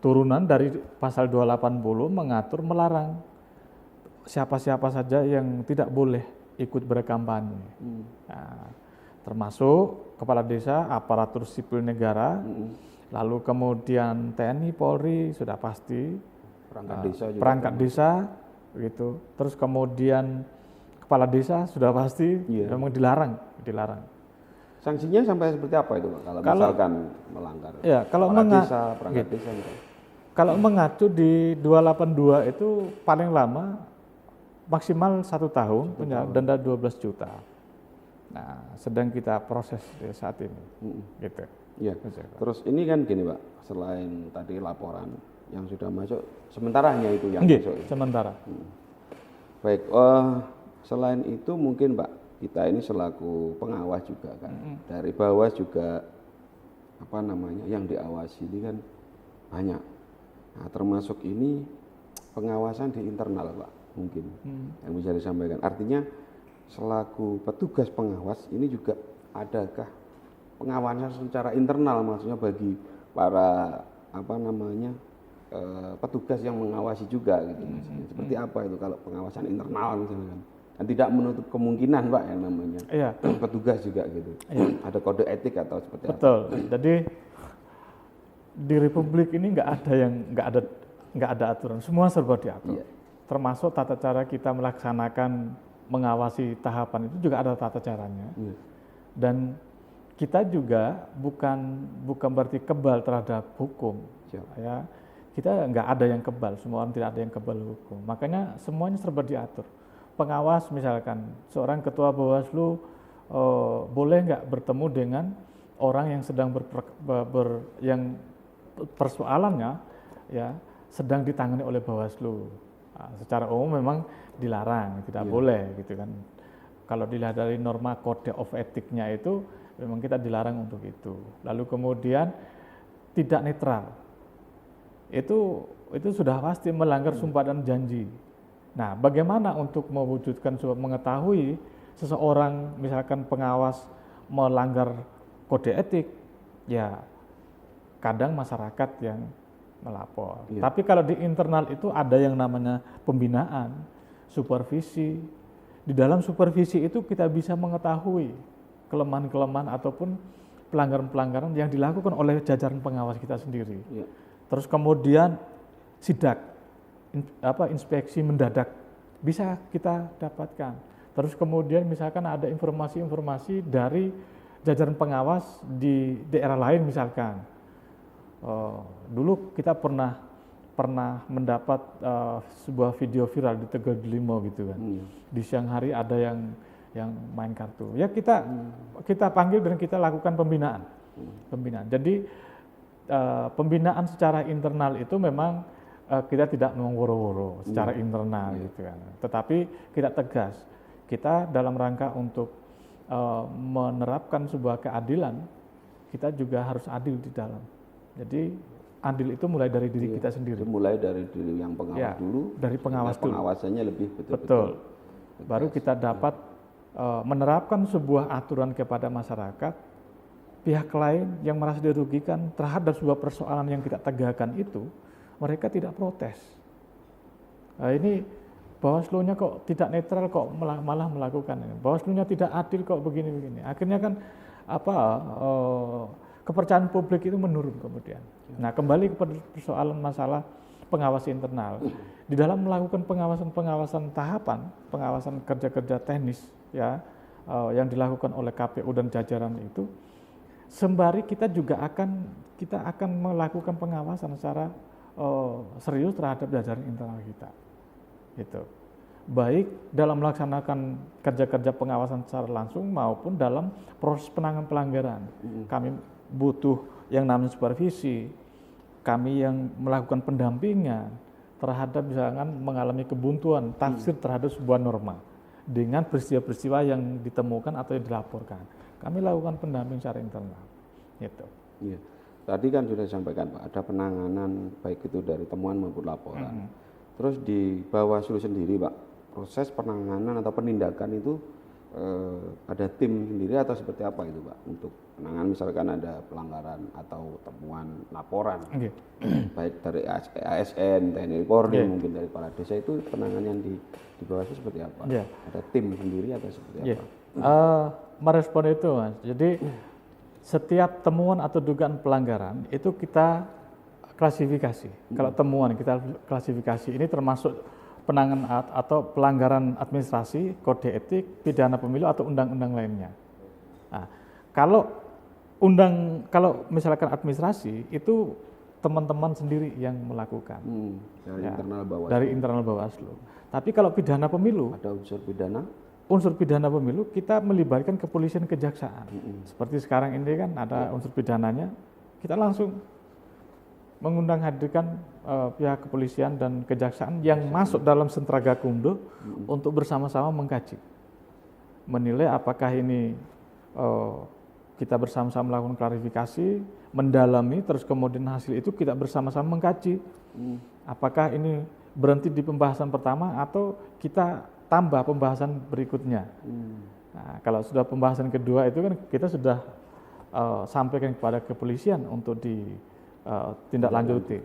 turunan dari pasal 280 mengatur melarang siapa-siapa saja yang tidak boleh ikut berkampanye. Nah, termasuk kepala desa, aparatur sipil negara, lalu kemudian TNI, Polri sudah pasti, perangkat desa, gitu. Terus kemudian kepala desa sudah pasti, memang dilarang. Sanksinya sampai seperti apa itu Pak, kalau misalkan melanggar? Kalau desa, perangkat desa gitu. Kalau mengacu di 282 itu paling lama maksimal 1 tahun, denda 12 juta. Nah, sedang kita proses saat ini. Gitu. Terus ini kan gini Pak, selain tadi laporan yang sudah masuk, sementara hanya itu yang masuk. Sementara. Baik, selain itu mungkin Pak, kita ini selaku pengawas juga kan, dari bawah juga yang diawasi ini kan banyak. Nah, termasuk ini pengawasan di internal Pak, mungkin yang bisa disampaikan. Artinya selaku petugas pengawas ini juga adakah pengawasan secara internal, maksudnya bagi para petugas yang mengawasi juga gitu. Seperti apa itu kalau pengawasan internal misalnya? Dan tidak menutup kemungkinan Pak yang namanya petugas juga gitu. Ada kode etik atau seperti apa? Betul. Jadi di Republik ini nggak ada aturan, semua serba diatur. Termasuk tata cara kita melaksanakan mengawasi tahapan itu juga ada tata caranya. Dan kita juga bukan berarti kebal terhadap hukum. Ya, kita nggak ada yang kebal, semua orang tidak ada yang kebal hukum. Makanya semuanya serba diatur. Pengawas misalkan seorang ketua Bawaslu boleh nggak bertemu dengan orang yang sedang yang persoalannya ya sedang ditangani oleh Bawaslu. Nah, secara umum memang dilarang, tidak boleh gitu kan. Kalau dilihat dari norma kode of etiknya itu memang kita dilarang untuk itu. Lalu kemudian tidak netral. Itu sudah pasti melanggar sumpah dan janji. Nah, bagaimana untuk mewujudkan mengetahui seseorang misalkan pengawas melanggar kode etik? Ya kadang masyarakat yang melapor. Tapi kalau di internal itu ada yang namanya pembinaan, supervisi. Di dalam supervisi itu kita bisa mengetahui kelemahan-kelemahan ataupun pelanggaran-pelanggaran yang dilakukan oleh jajaran pengawas kita sendiri. Terus kemudian sidak, inspeksi mendadak bisa kita dapatkan. Terus kemudian misalkan ada informasi-informasi dari jajaran pengawas di daerah lain misalkan. Dulu kita pernah mendapat sebuah video viral di Tegal Delimo gitu kan. Di siang hari ada yang main kartu. Ya kita panggil dan kita lakukan pembinaan. Jadi pembinaan secara internal itu memang kita tidak mengworo-woro secara internal gitu kan. Tetapi kita tegas. Kita dalam rangka untuk menerapkan sebuah keadilan, kita juga harus adil di dalam. Jadi adil itu mulai dari diri kita sendiri. Mulai dari diri yang pengawas dulu. Dari pengawas dulu. Pengawasannya lebih betul. Baru kita dapat menerapkan sebuah aturan kepada masyarakat. Pihak lain yang merasa dirugikan terhadap sebuah persoalan yang kita tegakkan itu, mereka tidak protes. Nah, ini Bawaslu-nya kok tidak netral, kok malah melakukan ini. Bawaslu-nya tidak adil, kok begini-begini. Akhirnya kan kepercayaan publik itu menurun kemudian. Nah, kembali kepada persoalan masalah pengawas internal. Di dalam melakukan pengawasan tahapan, pengawasan kerja-kerja teknis ya yang dilakukan oleh KPU dan jajaran itu, sembari kita juga akan melakukan pengawasan secara serius terhadap jajaran internal kita. Gitu. Baik dalam melaksanakan kerja-kerja pengawasan secara langsung maupun dalam proses penanganan pelanggaran. Kami butuh yang namanya supervisi, kami yang melakukan pendampingan terhadap misalkan mengalami kebuntuan tafsir terhadap sebuah norma dengan peristiwa-peristiwa yang ditemukan atau yang dilaporkan. Kami lakukan pendamping secara internal. Gitu. Iya. Tadi kan sudah disampaikan Pak, ada penanganan baik itu dari temuan maupun laporan. Terus di Bawaslu sendiri Pak, proses penanganan atau penindakan itu ada tim sendiri atau seperti apa itu Pak untuk penanganan misalkan ada pelanggaran atau temuan laporan baik dari ASN, TNI Polri mungkin dari kepala desa, itu penanganan di Bawaslu seperti apa? Ada tim sendiri atau seperti apa? Merespon itu Mas, jadi setiap temuan atau dugaan pelanggaran itu kita klasifikasi. Kalau temuan kita klasifikasi, ini termasuk penanganan atau pelanggaran administrasi, kode etik, pidana pemilu atau undang-undang lainnya. Nah, kalau misalkan administrasi itu teman-teman sendiri yang melakukan dari internal Bawaslu. Tapi kalau pidana pemilu, ada unsur pidana. Unsur pidana pemilu kita melibatkan kepolisian, kejaksaan. Seperti sekarang ini kan ada unsur pidananya, kita langsung mengundang hadirkan pihak kepolisian dan kejaksaan yang masuk dalam sentra Gakumdu untuk bersama-sama mengkaji, menilai apakah ini kita bersama-sama melakukan klarifikasi, mendalami, terus kemudian hasil itu kita bersama-sama mengkaji apakah ini berhenti di pembahasan pertama atau kita tambah pembahasan berikutnya. Nah, kalau sudah pembahasan kedua itu kan kita sudah sampaikan kepada kepolisian untuk ditindaklanjuti.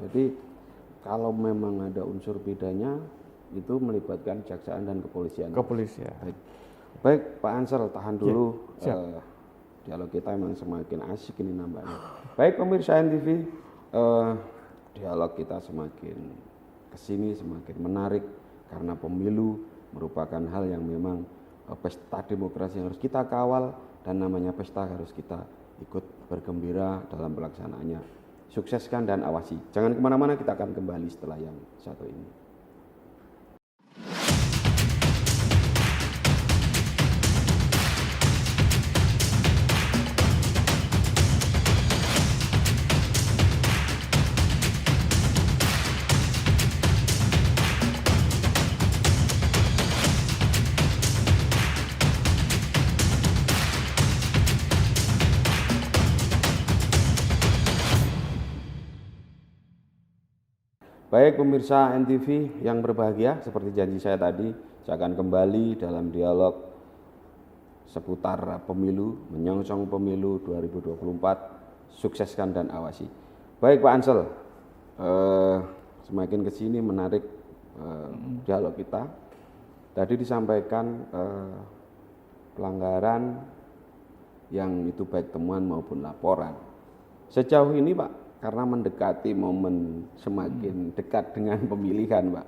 Jadi kalau memang ada unsur pidana itu melibatkan kejaksaan dan kepolisian. Baik Pak Ansel, tahan dulu. Dialog kita memang semakin asik ini nampaknya. Baik pemirsa NTV, dialog kita semakin kesini semakin menarik karena pemilu merupakan hal yang memang pesta demokrasi yang harus kita kawal, dan namanya pesta harus kita ikut bergembira dalam pelaksanaannya. Sukseskan dan awasi. Jangan kemana-mana, kita akan kembali setelah yang satu ini. Baik pemirsa NTV yang berbahagia, seperti janji saya tadi, saya akan kembali dalam dialog seputar pemilu, menyongsong pemilu 2024, sukseskan dan awasi. Baik Pak Ansel, semakin kesini menarik dialog kita. Tadi disampaikan pelanggaran yang itu baik temuan maupun laporan. Sejauh ini Pak, karena mendekati momen semakin dekat dengan pemilihan Pak,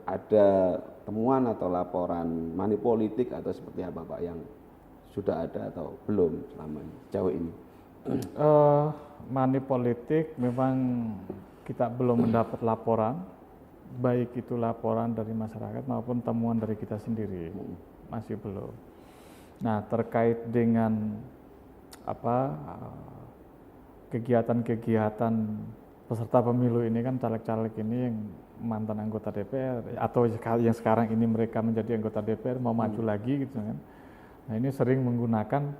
ada temuan atau laporan money politik atau seperti apa Pak yang sudah ada atau belum selama sejauh ini? Money politik memang kita belum mendapat laporan, baik itu laporan dari masyarakat maupun temuan dari kita sendiri, masih belum. Nah, terkait dengan kegiatan-kegiatan peserta pemilu ini kan, caleg-caleg ini yang mantan anggota DPR atau yang sekarang ini mereka menjadi anggota DPR mau maju lagi gitu kan. Nah, ini sering menggunakan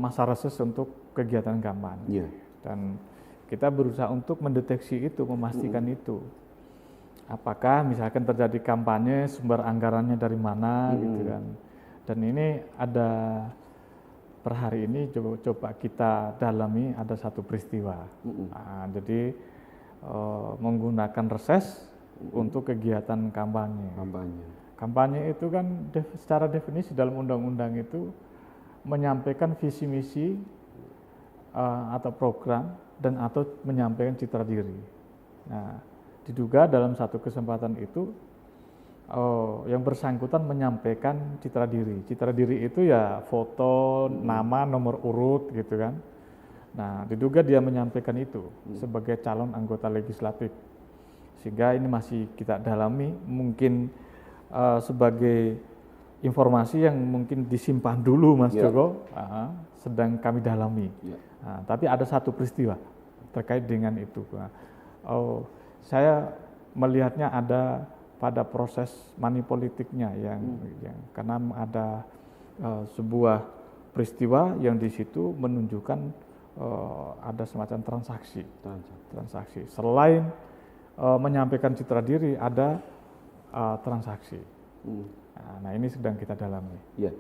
masa reses untuk kegiatan kampanye. Dan kita berusaha untuk mendeteksi itu, memastikan itu. Apakah misalkan terjadi kampanye, sumber anggarannya dari mana gitu kan. Dan ini ada per hari ini coba kita dalami, ada satu peristiwa. Nah, jadi menggunakan reses untuk kegiatan kampanye. Kampanye itu kan secara definisi dalam undang-undang itu menyampaikan visi misi atau program dan atau menyampaikan citra diri. Nah, diduga dalam satu kesempatan itu yang bersangkutan menyampaikan citra diri. Citra diri itu ya foto, nama, nomor urut gitu kan. Nah, diduga dia menyampaikan itu sebagai calon anggota legislatif. Sehingga ini masih kita dalami, mungkin sebagai informasi yang mungkin disimpan dulu Mas Joko, sedang kami dalami. Nah, tapi ada satu peristiwa terkait dengan itu. Saya melihatnya ada pada proses money politiknya yang karena ada sebuah peristiwa yang di situ menunjukkan ada semacam transaksi. Selain menyampaikan citra diri, ada transaksi. Nah, ini sedang kita dalami. Ya,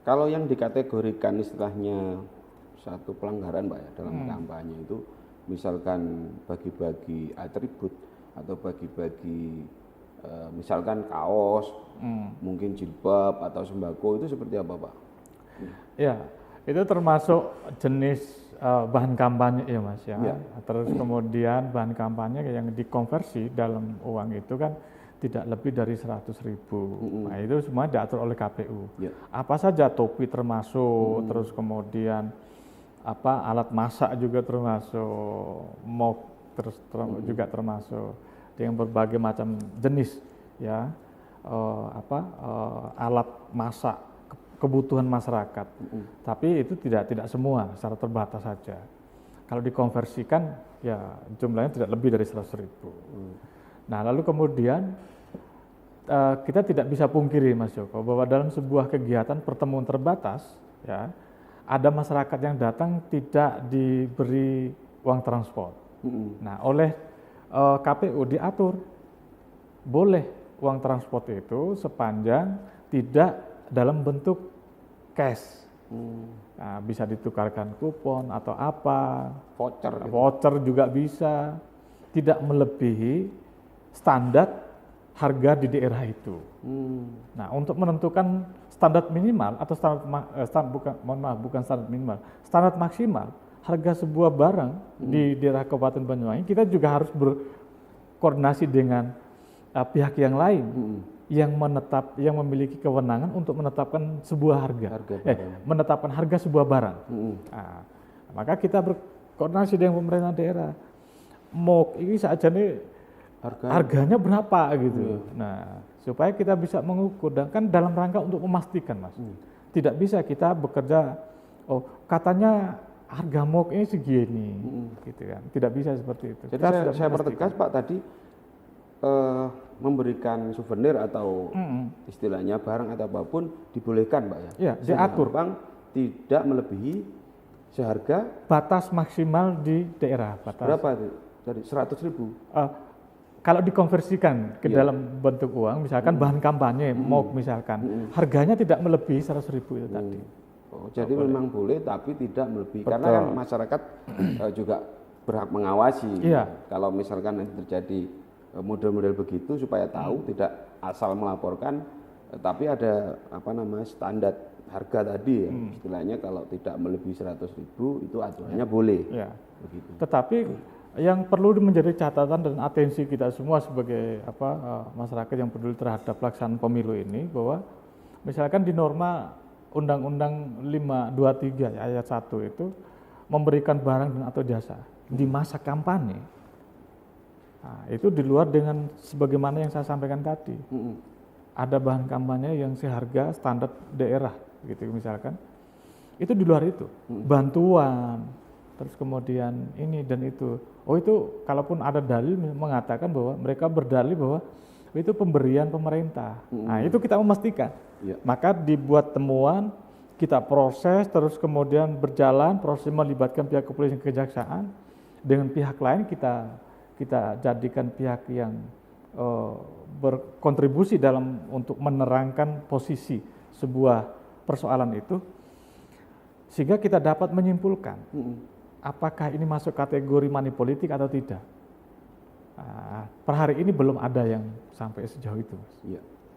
kalau yang dikategorikan istilahnya satu pelanggaran Pak ya dalam kampanye itu, misalkan bagi-bagi atribut atau bagi-bagi misalkan kaos, mungkin jilbab atau sembako, itu seperti apa Pak? Ya, itu termasuk jenis bahan kampanye ya Mas ya. Terus kemudian bahan kampanye yang dikonversi dalam uang itu kan tidak lebih dari 100.000. Nah, itu semua diatur oleh KPU. Apa saja topi termasuk, terus kemudian alat masak juga termasuk, mop terus juga termasuk, dengan berbagai macam jenis ya alat masak kebutuhan masyarakat. Tapi itu tidak semua, secara terbatas saja. Kalau dikonversikan ya jumlahnya tidak lebih dari 100.000. Nah, lalu kemudian kita tidak bisa pungkiri Mas Joko bahwa dalam sebuah kegiatan pertemuan terbatas ya ada masyarakat yang datang tidak diberi uang transport. Nah, oleh KPU diatur boleh uang transport itu sepanjang tidak dalam bentuk cash Nah, bisa ditukarkan kupon atau apa, voucher, voucher juga bisa, tidak melebihi standar harga di daerah itu. Nah, untuk menentukan standar minimal atau bukan standar minimal, standar maksimal harga sebuah barang di daerah Kabupaten Banyuwangi, kita juga harus berkoordinasi dengan pihak yang lain yang memiliki kewenangan untuk menetapkan sebuah menetapkan harga sebuah barang. Nah, maka kita berkoordinasi dengan pemerintah daerah. MOK ini saja nih harganya berapa gitu. Nah, supaya kita bisa mengukur, dan kan dalam rangka untuk memastikan, Mas. Tidak bisa kita bekerja, katanya harga MOK ini segini, gitu kan. Tidak bisa seperti itu. Jadi saya pertegas Pak tadi, memberikan souvenir atau istilahnya barang atau apapun dibolehkan Pak ya? Ya, diatur. Bang tidak melebihi seharga batas maksimal di daerah. Berapa itu? Dari 100.000? Kalau dikonversikan ke dalam bentuk uang, misalkan bahan kampanye, MOK misalkan, harganya tidak melebihi 100.000 itu tadi. Jadi memang boleh, tapi tidak melebihi. Karena kan masyarakat juga berhak mengawasi. Kalau misalkan nanti terjadi model-model begitu, supaya tahu, tidak asal melaporkan, tapi ada standar harga tadi ya, istilahnya kalau tidak melebihi 100.000 itu aturannya boleh. Begitu. Tetapi yang perlu menjadi catatan dan atensi kita semua sebagai masyarakat yang peduli terhadap pelaksanaan pemilu ini, bahwa misalkan di norma Undang-Undang 523 ayat 1 itu memberikan barang dan atau jasa di masa kampanye. Nah, itu di luar dengan sebagaimana yang saya sampaikan tadi. Ada bahan kampanye yang seharga standar daerah gitu misalkan. Itu di luar itu. Bantuan, terus kemudian ini dan itu. Itu kalaupun ada dalil mengatakan bahwa mereka berdalil bahwa itu pemberian pemerintah. Nah, itu kita memastikan. Maka dibuat temuan, kita proses, terus kemudian berjalan proses melibatkan pihak kepolisian, kejaksaan, dengan pihak lain kita jadikan pihak yang berkontribusi dalam untuk menerangkan posisi sebuah persoalan itu, sehingga kita dapat menyimpulkan apakah ini masuk kategori money politik atau tidak. Per hari ini belum ada yang sampai sejauh itu, Mas.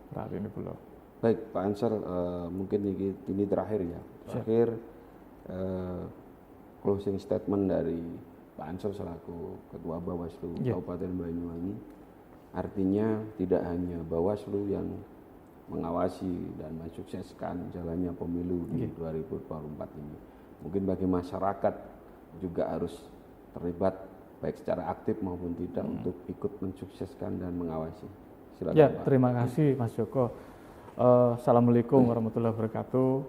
Per hari ini belum. Baik, Pak Ansar, mungkin ini terakhir ya. Terakhir, closing statement dari Pak Ansar selaku Ketua Bawaslu Kabupaten Banyuwangi. Artinya tidak hanya Bawaslu yang mengawasi dan mensukseskan jalannya pemilu di 2024 ini. Mungkin bagi masyarakat juga harus terlibat baik secara aktif maupun tidak untuk ikut mensukseskan dan mengawasi. Silakan, Pak. Terima kasih Mas Joko. Assalamualaikum warahmatullahi wabarakatuh.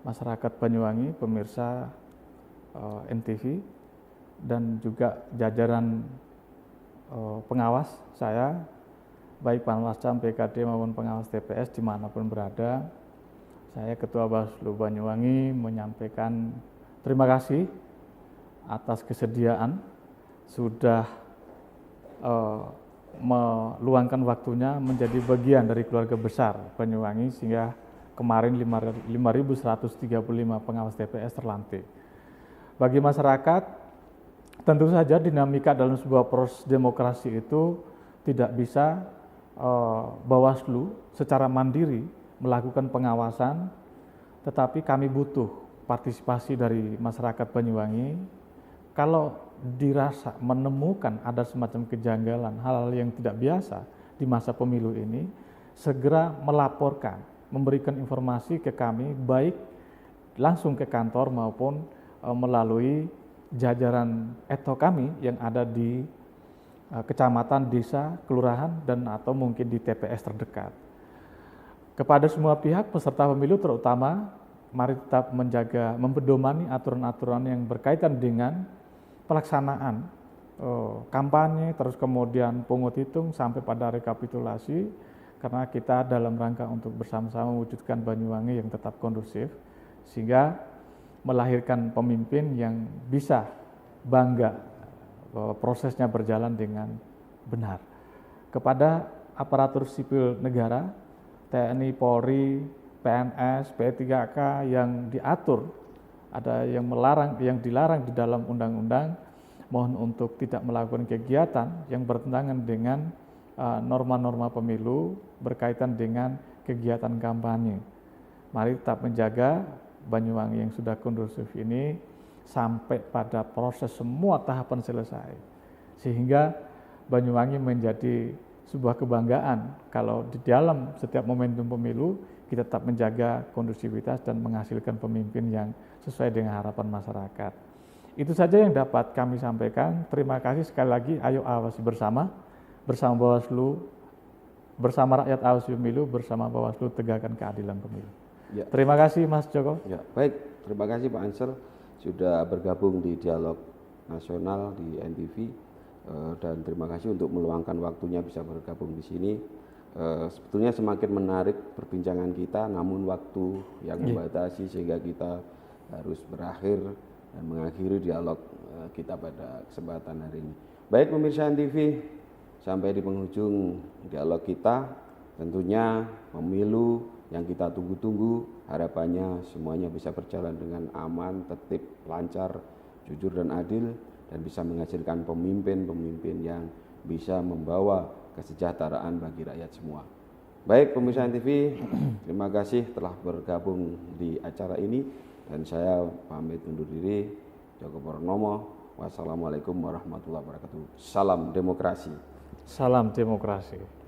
Masyarakat Banyuwangi, pemirsa NTV, dan juga jajaran pengawas saya, baik Panwascam, PKD maupun pengawas TPS dimanapun berada. Saya Ketua Bawaslu Banyuwangi menyampaikan terima kasih atas kesediaan sudah meluangkan waktunya menjadi bagian dari keluarga besar Banyuwangi, sehingga kemarin 5.135 pengawas TPS terlantik. Bagi masyarakat, tentu saja dinamika dalam sebuah proses demokrasi itu tidak bisa Bawaslu secara mandiri melakukan pengawasan, tetapi kami butuh partisipasi dari masyarakat Banyuwangi. Kalau dirasa menemukan ada semacam kejanggalan, hal-hal yang tidak biasa di masa pemilu ini, segera melaporkan, memberikan informasi ke kami, baik langsung ke kantor maupun melalui jajaran eto kami yang ada di kecamatan, desa, kelurahan, dan atau mungkin di TPS terdekat. Kepada semua pihak peserta pemilu terutama, mari tetap menjaga, mempedomani aturan-aturan yang berkaitan dengan pelaksanaan kampanye, terus kemudian pungut hitung sampai pada rekapitulasi, karena kita dalam rangka untuk bersama-sama mewujudkan Banyuwangi yang tetap kondusif, sehingga melahirkan pemimpin yang bisa bangga prosesnya berjalan dengan benar. Kepada aparatur sipil negara, TNI, Polri, PNS, P3K yang diatur, ada yang melarang, yang dilarang di dalam undang-undang, mohon untuk tidak melakukan kegiatan yang bertentangan dengan norma-norma pemilu berkaitan dengan kegiatan kampanye. Mari tetap menjaga Banyuwangi yang sudah kondusif ini sampai pada proses semua tahapan selesai, sehingga Banyuwangi menjadi sebuah kebanggaan kalau di dalam setiap momentum pemilu kita tetap menjaga kondusivitas dan menghasilkan pemimpin yang sesuai dengan harapan masyarakat. Itu saja yang dapat kami sampaikan. Terima kasih sekali lagi. Ayo awasi bersama Bawaslu, bersama rakyat awasi pemilu, bersama Bawaslu tegakkan keadilan pemilu. Ya. Terima kasih Mas Joko. Ya, baik. Terima kasih Pak Ansel sudah bergabung di Dialog Nasional di NTV. Dan terima kasih untuk meluangkan waktunya bisa bergabung di sini. Sebetulnya semakin menarik perbincangan kita, namun waktu yang membatasi sehingga kita harus berakhir dan mengakhiri dialog kita pada kesempatan hari ini. Baik pemirsa NTV, sampai di penghujung dialog kita, tentunya pemilu yang kita tunggu-tunggu, harapannya semuanya bisa berjalan dengan aman, tertib, lancar, jujur dan adil, dan bisa menghasilkan pemimpin-pemimpin yang bisa membawa kesejahteraan bagi rakyat semua. Baik pemirsa NTV, terima kasih telah bergabung di acara ini, dan saya pamit undur diri. Joko Purnomo, wassalamualaikum warahmatullahi wabarakatuh. Salam demokrasi. Salam demokrasi.